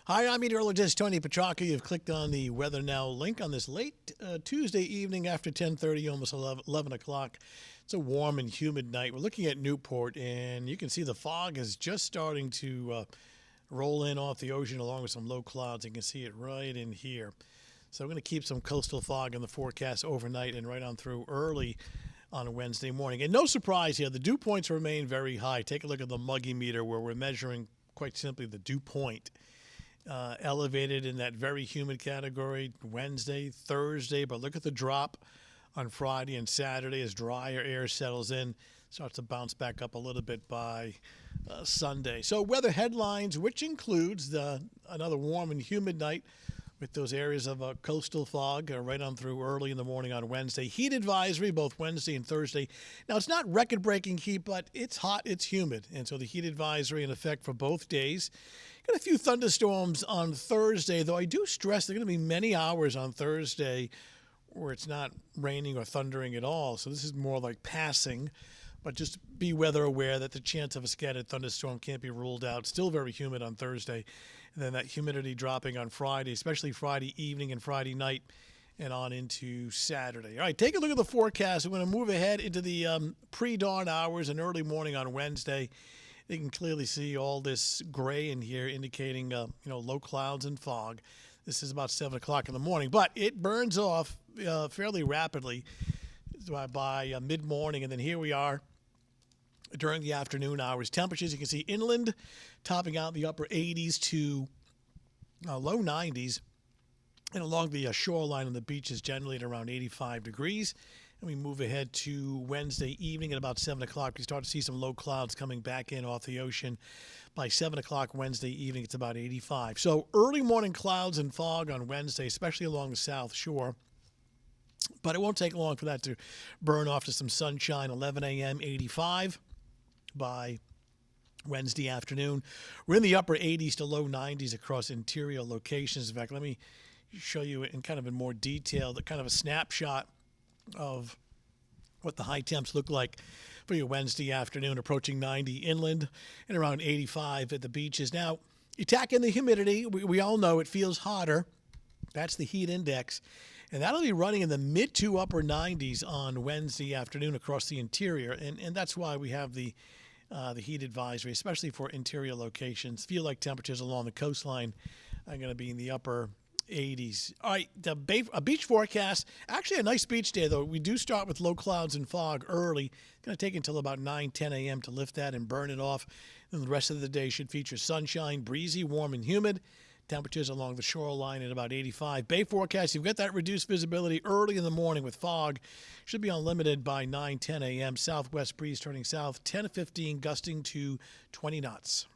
Hi, I'm meteorologist Tony Petracca. You've clicked on the Weather Now link on this late Tuesday evening after 10:30, almost 11 o'clock. It's a warm and humid night. We're looking at Newport, and you can see the fog is just starting to roll in off the ocean along with some low clouds. You can see it right in here. So we're going to keep some coastal fog in the forecast overnight and right on through early on a Wednesday morning. And no surprise here, the dew points remain very high. Take a look at the muggy meter where we're measuring quite simply the dew point. Elevated in that very humid category Wednesday, Thursday, but look at the drop on Friday and Saturday as drier air settles in, starts to bounce back up a little bit by Sunday. So weather headlines, which includes another warm and humid night with those areas of coastal fog right on through early in the morning on Wednesday. Heat advisory both Wednesday and Thursday. Now, it's not record-breaking heat, but it's hot, it's humid, and so the heat advisory in effect for both days. Got a few thunderstorms on Thursday, though I do stress there are going to be many hours on Thursday where it's not raining or thundering at all. So this is more like passing, but just be weather aware that the chance of a scattered thunderstorm can't be ruled out. Still very humid on Thursday. And then that humidity dropping on Friday, especially Friday evening and Friday night and on into Saturday. All right, take a look at the forecast. We're going to move ahead into the pre-dawn hours and early morning on Wednesday. You can clearly see all this gray in here indicating, low clouds and fog. This is about 7 o'clock in the morning, but it burns off fairly rapidly by mid-morning. And then here we are during the afternoon hours. Temperatures, you can see inland topping out in the upper 80s to low 90s. And along the shoreline and the beaches, generally at around 85 degrees. And we move ahead to Wednesday evening at about 7 o'clock. We start to see some low clouds coming back in off the ocean. By 7 o'clock Wednesday evening, it's about 85. So early morning clouds and fog on Wednesday, especially along the south shore. But it won't take long for that to burn off to some sunshine. 11 a.m., 85 by Wednesday afternoon. We're in the upper 80s to low 90s across interior locations. In fact, let me show you in kind of in more detail the kind of a snapshot of what the high temps look like for your Wednesday afternoon, approaching 90 inland and around 85 at the beaches. Now, you tack in the humidity. We all know it feels hotter. That's the heat index. And that'll be running in the mid to upper 90s on Wednesday afternoon across the interior. And that's why we have the heat advisory, especially for interior locations. Feel like temperatures along the coastline are going to be in the upper 80s. All right, a beach forecast. Actually, a nice beach day, though. We do start with low clouds and fog early. It's going to take until about 9, 10 a.m. to lift that and burn it off. And the rest of the day should feature sunshine, breezy, warm, and humid. Temperatures along the shoreline at about 85. Bay forecast, you've got that reduced visibility early in the morning with fog. Should be unlimited by 9, 10 a.m. Southwest breeze turning south, 10 to 15, gusting to 20 knots.